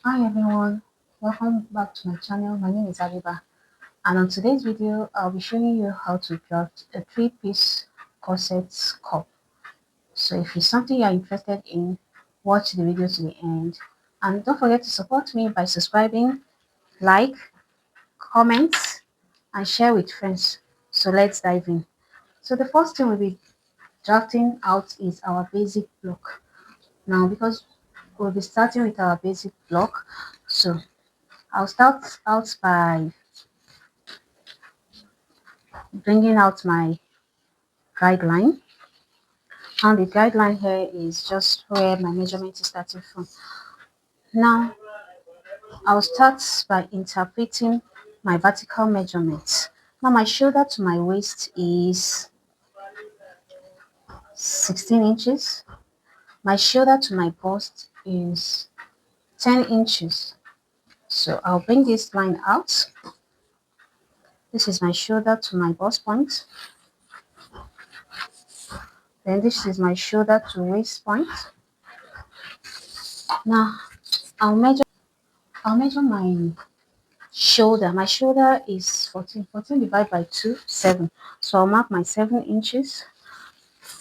Hi everyone, welcome back to my channel. My name is Abiba, and on today's video I'll be showing you how to draft a three-piece corset cup. So if it's something you're interested in, watch the video to the end, and don't forget to support me by subscribing, like, comment, and share with friends. So let's dive in. So the first thing we'll be drafting out is our basic block. Now because we'll be starting with our basic block, so I'll start out by bringing out my guideline, and the guideline here is just where my measurement is starting from. Now I'll start by interpreting my vertical measurements. Now my shoulder to my waist is 16 inches. My shoulder to my bust is 10 inches. So I'll bring this line out. This is my shoulder to my bust point. Then this is my shoulder to waist point. Now I'll measure I'll measure my shoulder. My shoulder is 14. 14 divided by 2, 7. So I'll mark my 7 inches.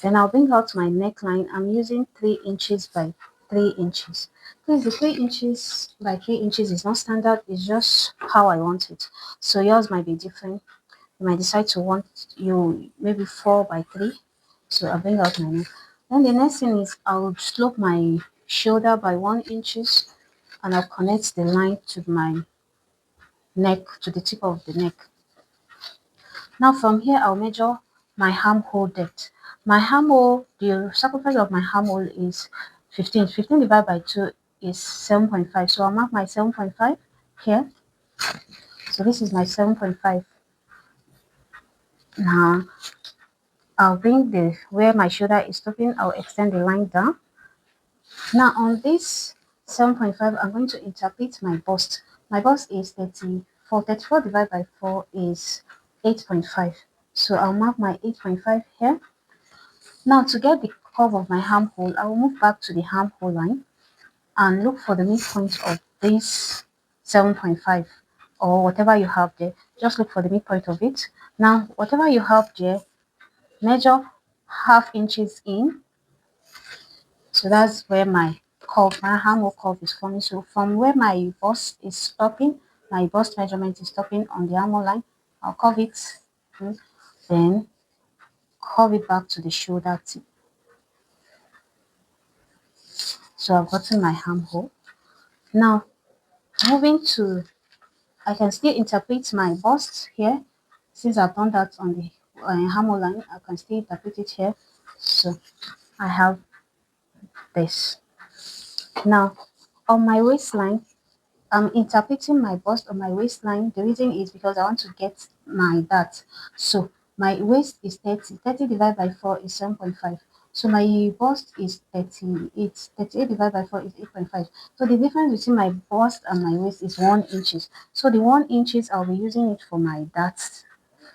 Then I'll bring out my neckline. I'm using 3 inches by 3 inches. Please, the 3 inches by 3 inches is not standard. It's just how I want it. So yours might be different. You might decide to want you maybe 4 by 3. So I'll bring out my neck. Then the next thing is I'll slope my shoulder by 1 inches, and I'll connect the line to my neck, to the tip of the neck. Now from here, I'll measure my armhole depth. My armhole, the circumference of my armhole is 15. 15 divided by 2 is 7.5. So I'll mark my 7.5 here. So this is my 7.5. Now I'll bring the where my shoulder is stopping, I'll extend the line down. Now on this 7.5, I'm going to interpret my bust. My bust is 34. 34 divided by 4 is 8.5. So I'll mark my 8.5 here. Now to get the curve of my armhole, I will move back to the armhole line and look for the midpoint of this 7.5, or whatever you have there. Just look for the midpoint of it. Now, whatever you have there, measure half inches in. So that's where my curve, my armhole curve is forming. So from where my bust is stopping, my bust measurement is stopping on the armhole line, I'll curve it, then curve it back to the shoulder tip. So I've gotten my armhole. Now, moving to, I can still interpret my bust here. Since I've done that on the armhole line, I can still interpret it here. So I have this. Now, on my waistline, I'm interpreting my bust on my waistline. The reason is because I want to get my that. So my waist is 30. 30 divided by 4 is 7.5. So my bust is 38. 38 divided by 4 is 8.5. So the difference between my bust and my waist is 1 inches. So the 1 inches, I'll be using it for my that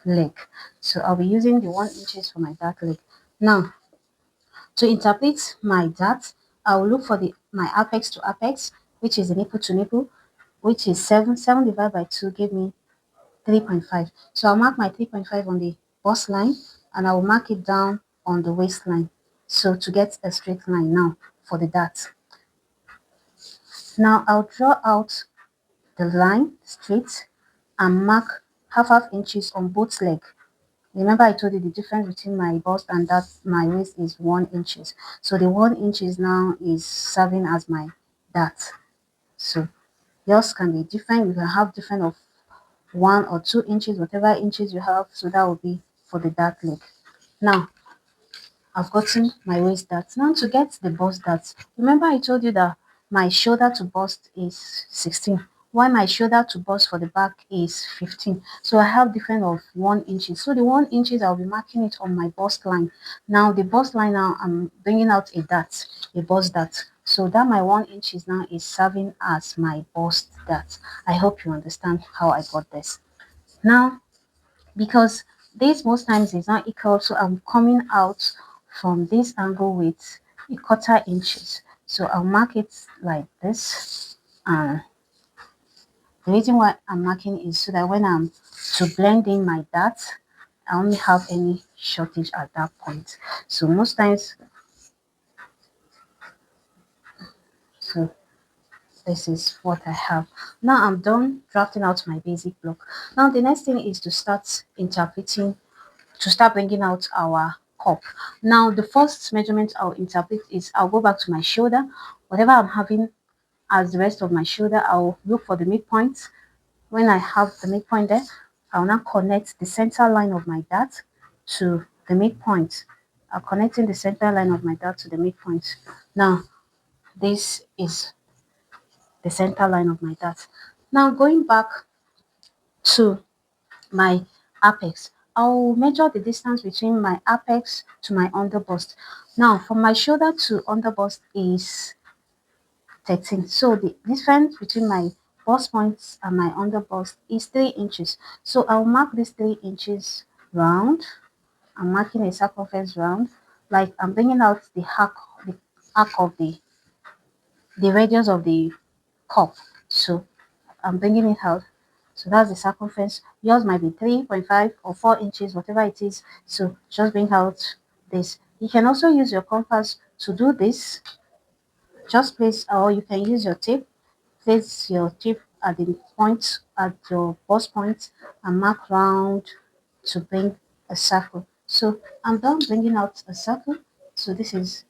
leg. So I'll be using the 1 inches for my that leg. Now, to interpret my that, I will look for the my apex to apex, which is the nipple to nipple, which is 7. 7 divided by 2 gave me 3.5. So I'll mark my 3.5 on the bust line, and I will mark it down on the waistline. So to get a straight line now for the dart. Now I'll draw out the line straight and mark half inches on both legs. Remember I told you the difference between my bust and that my waist is 1 inches. So the 1 inches now is serving as my dart. So yours can be different. You can have different of 1 or 2 inches, whatever inches you have. So that will be for the dart leg. Now I've gotten my waist dart. Now to get the bust dart, remember I told you that my shoulder to bust is 16, while my shoulder to bust for the back is 15. So I have different of 1 inches. So the 1 inches, I'll be marking it on my bust line. Now the bust line, now I'm bringing out a dart, a bust dart. So that my 1 inches now is serving as my bust dart. I hope you understand how I got this. Now because this most times is not equal, so I'm coming out from this angle with a quarter inches. So I'll mark it like this And the reason why I'm marking is so that when I'm to blend in my dots, I only have any shortage at that point. So most times, so this is what I have. Now I'm done drafting out my basic block. Now the next thing is to start interpreting, to start bringing out our cup. Now the first measurement I'll interpret is I'll go back to my shoulder. Whatever I'm having as the rest of my shoulder, I'll look for the midpoint. When I have the midpoint there, I'll now connect the center line of my dart to the midpoint. I'm connecting the center line of my dart to the midpoint. Now, this is the center line of my dart. Now, going back to my apex, I'll measure the distance between my apex to my underbust. Now, from my shoulder to underbust is 13. So the difference between my bust points and my underbust is 3 inches. So I'll mark this 3 inches round. I'm marking a circumference round, like I'm bringing out the arc of the radius of the cup. So I'm bringing it out. So that's the circumference. Yours might be 3.5 or 4 inches, whatever it is. So just bring out this. You can also use your compass to do this. Just place, or you can use your tape. Place your tape at the point, at your bust point, and mark round to bring a circle. So I'm done bringing out a circle. So this is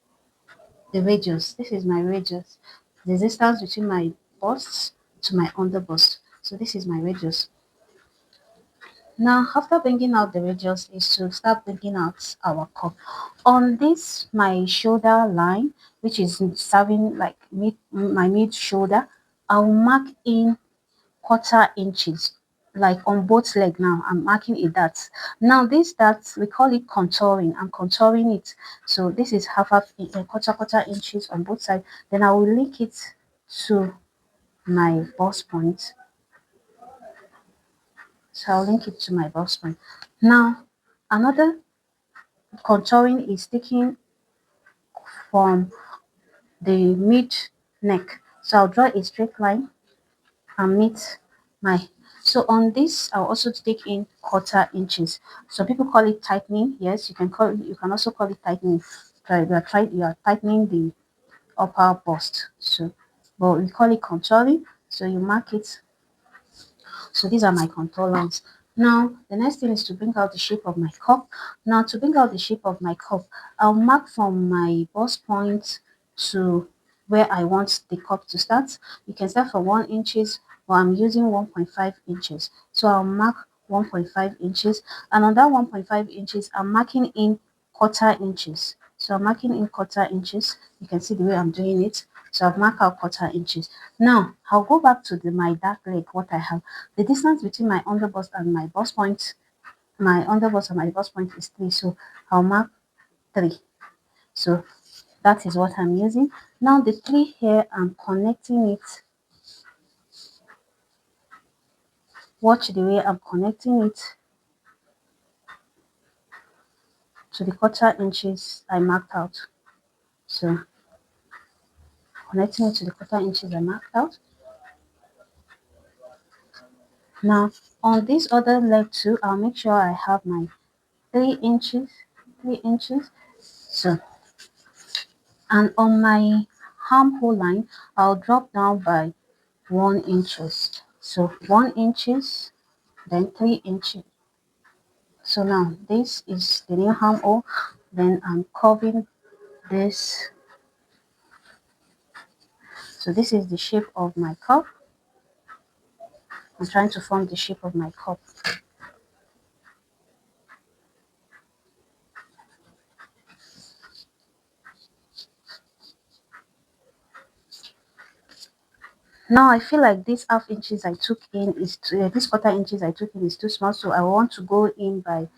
the radius. This is my radius. The distance between my bust to my underbust. So this is my radius. Now, after bringing out the radius is to start bringing out our cup. On this, my shoulder line, which is serving like my mid shoulder, I'll mark in quarter inches, like on both leg. Now I'm marking a dart. Now this dart, we call it contouring. I'm contouring it. So this is half quarter inches on both sides. Then I will link it to my bust point. So I'll link it to my bust point. Now another contouring is taking from the mid neck. So I'll draw a straight line and meet my, so on this I'll also take in quarter inches. So people call it tightening. Yes, you can also call it tightening. You are tightening the upper bust. So but we call it contouring. So you mark it. So these are my contour lines. Now the next thing is to bring out the shape of my cup. Now to bring out the shape of my cup, I'll mark from my bust point to where I want the cup to start. You can start from 1 inches, but I'm using 1.5 inches. So I'll mark 1.5 inches, and on that 1.5 inches, I'm marking in quarter inches. So I'm marking in quarter inches. You can see the way I'm doing it. So I've marked out quarter inches. Now I'll go back to my dark leg, what I have. The distance between my underbust and my bust point, my underbust and my bust point is 3. So I'll mark 3. So that is what I'm using. Now the 3 here, I'm connecting it. Watch the way I'm connecting it to the quarter inches I marked out. So connecting it to the quarter inches I marked out. Now on this other leg too, I'll make sure I have my 3 inches, 3 inches. So, and on my armhole line, I'll drop down by 1 inches. So 1 inches, then 3 inches. So now this is the new armhole. Then I'm curving this. So this is the shape of my cup. I'm trying to form the shape of my cup. Now I feel like this half inches I took in is this quarter inches I took in is too small, so I want to go in by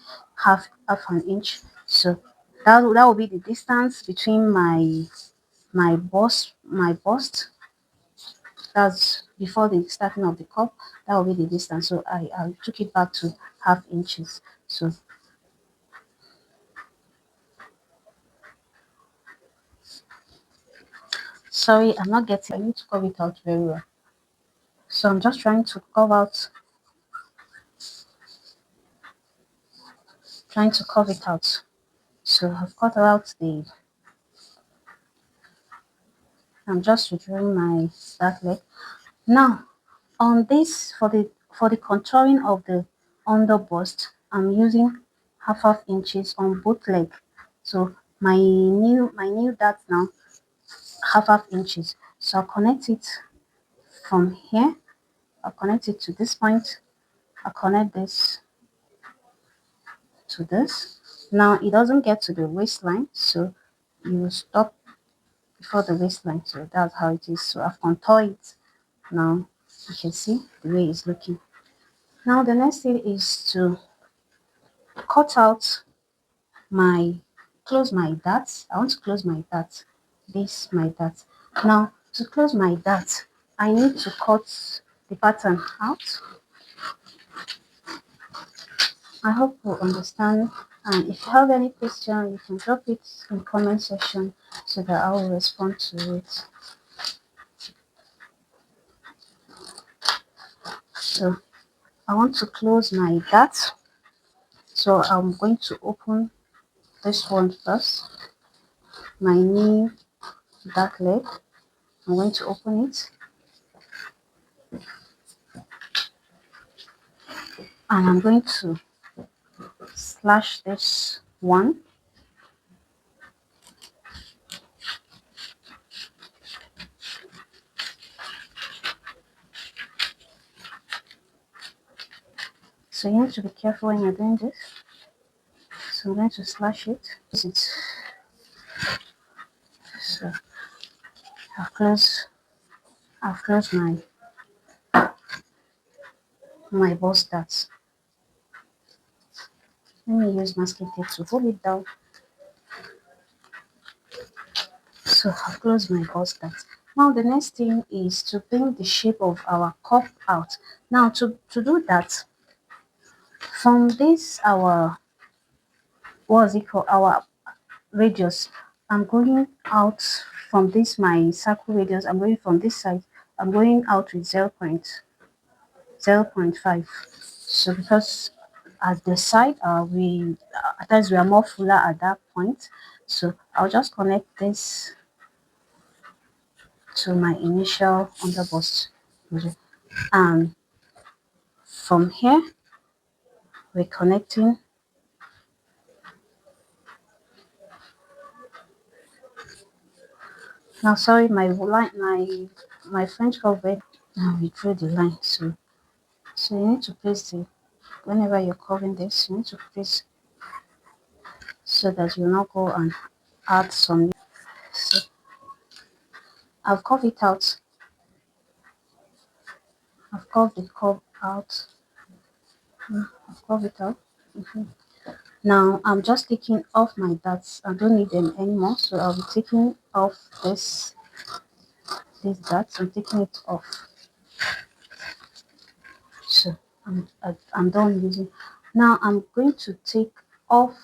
half an inch. So that will be the distance between my bust. That's before the starting of the cup. That will be the distance. So I took it back to half inches. So sorry, I'm not getting. I need to curve it out very well. So I'm just trying to curve it out. So I've cut out the, I'm just withdrawing my dark leg. Now on this, for the contouring of the under bust, I'm using half inches on both leg. So my new dart now half inches. So I'll connect it from here. I'll connect it to this point. I'll connect this to this. Now it doesn't get to the waistline, so you will stop before the waistline. So that's how it is. So I've contoured it. Now you can see the way it's looking. Now the next thing is to cut out my close my darts. I want to close my dart. This my dart. Now to close my dart, I need to cut the pattern out. I hope you understand. And if you have any question, you can drop it in comment section so that I will respond to it. So I want to close my dart. So I'm going to open this one first. My new dark leg. I'm going to open it. And I'm going to slash this one. So you need to be careful when you're doing this. So I'm going to slash it. So I've closed my bust dart. Let me use masking tape to hold it down. So I've closed my bust dart. Now the next thing is to bring the shape of our cup out. Now to do that, from this our, what's it called, our radius, I'm going out from this my circle radius, I'm going from this side, I'm going out with 0.5. So because at the side we at times we are more fuller at that point, so I'll just connect this to my initial underbust, and from here we're connecting. Now sorry, my line, my French cover. Now we drew the line. So you need to place the, whenever you're covering this, you need to place so that you not go and add some. So I've curved it out. I've curved the curve out. I've curved it out. Now I'm just taking off my darts. I don't need them anymore, so I'll be taking off this darts. I'm taking it off. So I'm done using. Now I'm going to take off.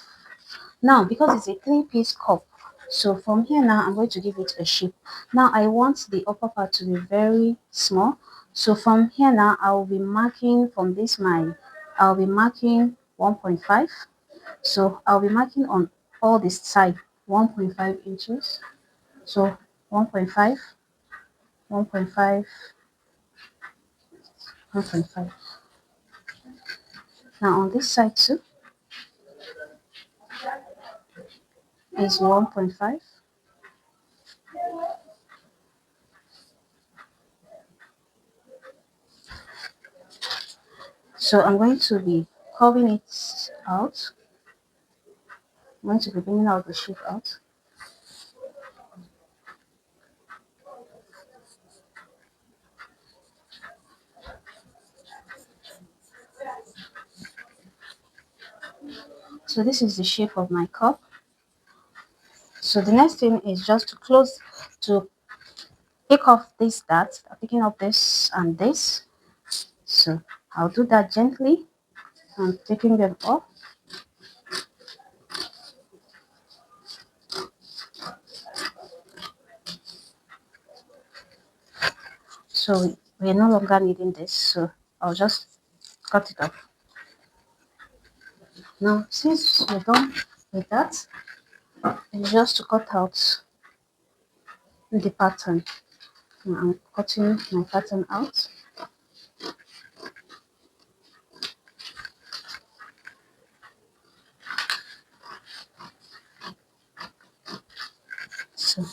Now because it's a 3-piece cup, so from here now I'm going to give it a shape. Now I want the upper part to be very small. So from here now I will be marking from this my, I'll be marking 1.5. So I'll be marking on all this side 1.5 inches. So 1.5, 1.5, 1.5. Now on this side too is 1.5. So I'm going to be curving it out. I'm going to be bringing out the shape out. So this is the shape of my cup. So the next thing is just to take off this dart. I'm picking up this and this. So I'll do that gently and taking them off. So we're no longer needing this, so I'll just cut it off. Now, since we're done with that, it's just to cut out the pattern. Now, I'm cutting my pattern out. So,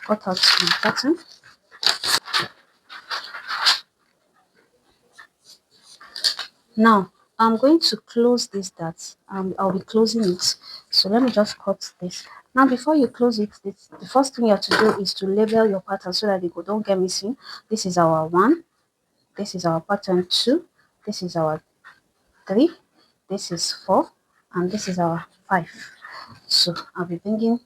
cut out my pattern. Now, I'm going to close this dart. I'll be closing it. So let me just cut this. Now, before you close it, the first thing you have to do is to label your pattern so that they don't get missing. This is our 1. This is our pattern 2. This is our 3. This is 4. And this is our 5. So I'll be cutting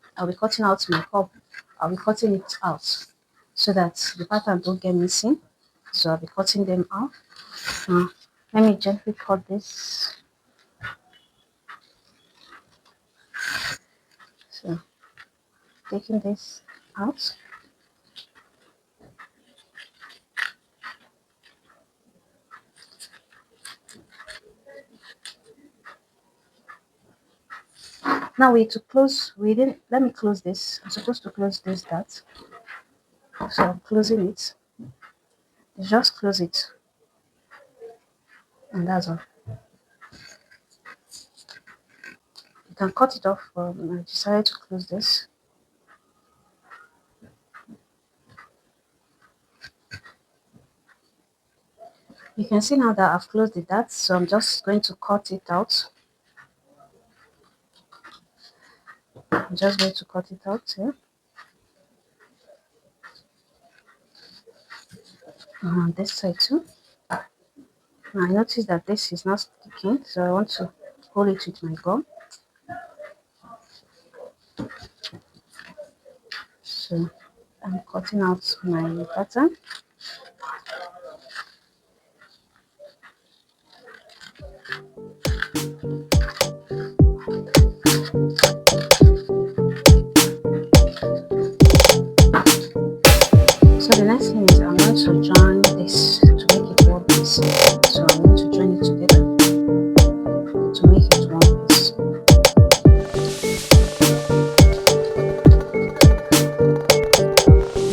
out my cup. I'll be cutting it out so that the pattern don't get missing. So I'll be cutting them out. Now, let me gently cut this. So taking this out. Now we didn't let me close this. I'm supposed to close this dart. So I'm closing it. Just close it. And that's all. You can cut it off, but I decided to close this. You can see now that I've closed the dart, so I'm just going to cut it out. I'm just going to cut it out here. And on this side too. Now I notice that this is not sticking, so I want to hold it with my gum. So I'm cutting out my pattern. So the next thing is I'm going to join this to make it one piece. So I'm going to join it together to make it one piece. And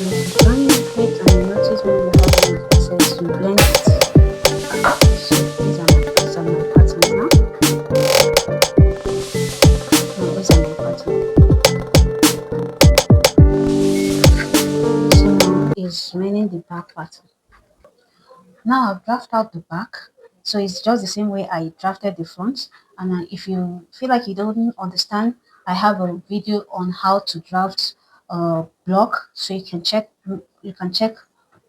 if you join it and you notice when you have an excess, you blend it. So these are my patterns now. No, these are my patterns. So now is remaining the back pattern. Now I've drafted out the back, so it's just the same way I drafted the front. And if you feel like you don't understand, I have a video on how to draft a block, so you can check. You can check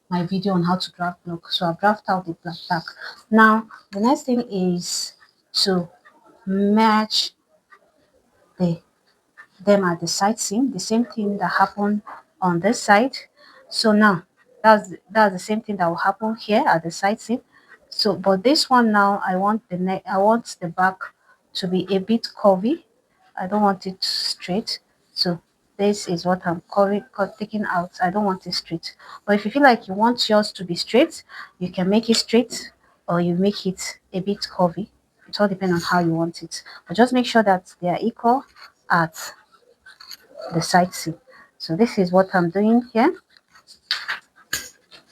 my video on how to draft block. So I've drafted out the black back. Now the next thing is to match the them at the side seam, the same thing that happened on this side. So now that's the same thing that will happen here at the side seam. So but this one now I want the back to be a bit curvy. I don't want it straight. So this is what I'm taking out. I don't want it straight. But if you feel like you want yours to be straight, you can make it straight or you make it a bit curvy. It all depends on how you want it. But just make sure that they are equal at the side seam. So this is what I'm doing here.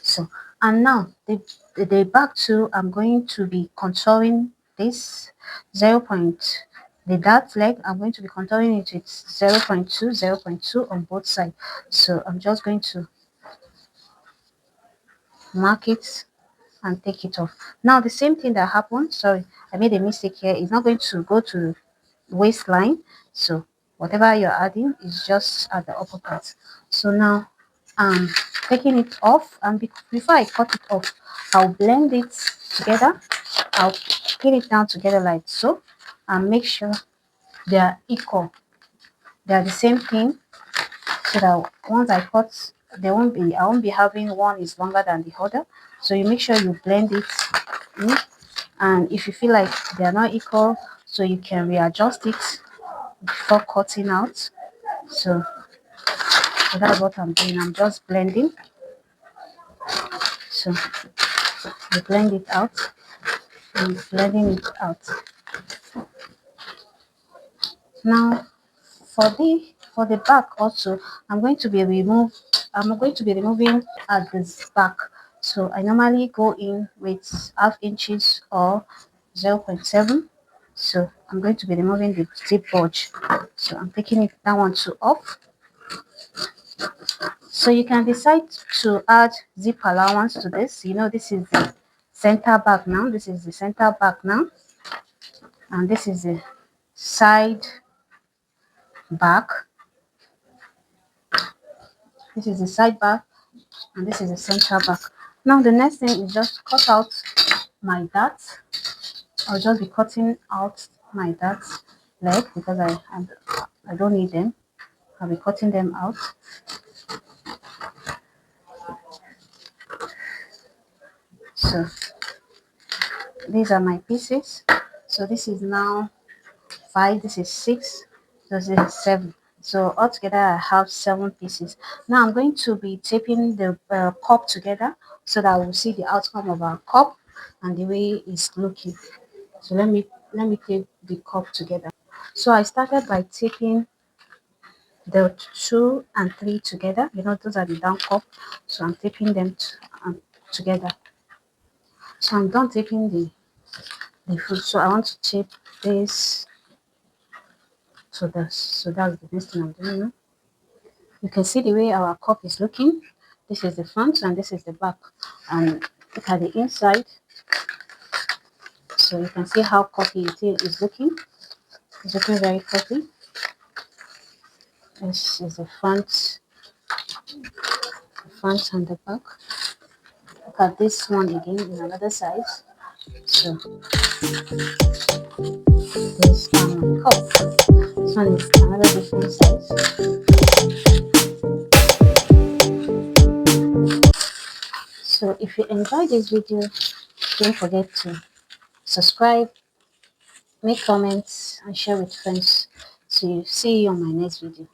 So and now the back two, I'm going to be contouring this 0. The dart leg, I'm going to be contouring it with 0.2 on both sides. So I'm just going to mark it and take it off. Now the same thing that happened, sorry, I made a mistake here. It's not going to go to waistline, so whatever you're adding is just at the upper part. So now I'm taking it off, and before I cut it off, I'll blend it together. I'll pin it down together like so and make sure they are equal. They are the same thing, so that once I cut, I won't be having one is longer than the other. So you make sure you blend it in, and if you feel like they are not equal, so you can readjust it before cutting out. So that's what I'm doing. I'm just blending. So I blend it out. I'm blending it out. Now for the back also, I'm going to be removing at this back. So I normally go in with half inches or 0.7. So I'm going to be removing the zip bulge. So I'm taking that one to off. So you can decide to add zip allowance to this. You know, this is the center back now. This is the center back now. And this is the side back. This is the side back. And this is the center back. Now the next thing is just cut out my darts. I'll just be cutting out my darts leg because I don't need them. I'll be cutting them out. So these are my pieces. So this is now 5, this is 6, this is 7. So altogether I have 7 pieces. Now I'm going to be taping the cup together so that we'll see the outcome of our cup and the way it's looking. So let me tape the cup together. So I started by taping the 2 and 3 together. You know, those are the down cup. So I'm taping them together. So I'm done taping the foot. So I want to tape this to this. So that's the next thing I'm doing now. You can see the way our cup is looking. This is the front and this is the back. And look at the inside. So you can see how coffee it is looking. It's looking very coffee. This is the front and the back. Look at this one again in another size. So this my cup. This one is another different size. So if you enjoyed this video, don't forget to subscribe, make comments, and share with friends. So see you on my next video.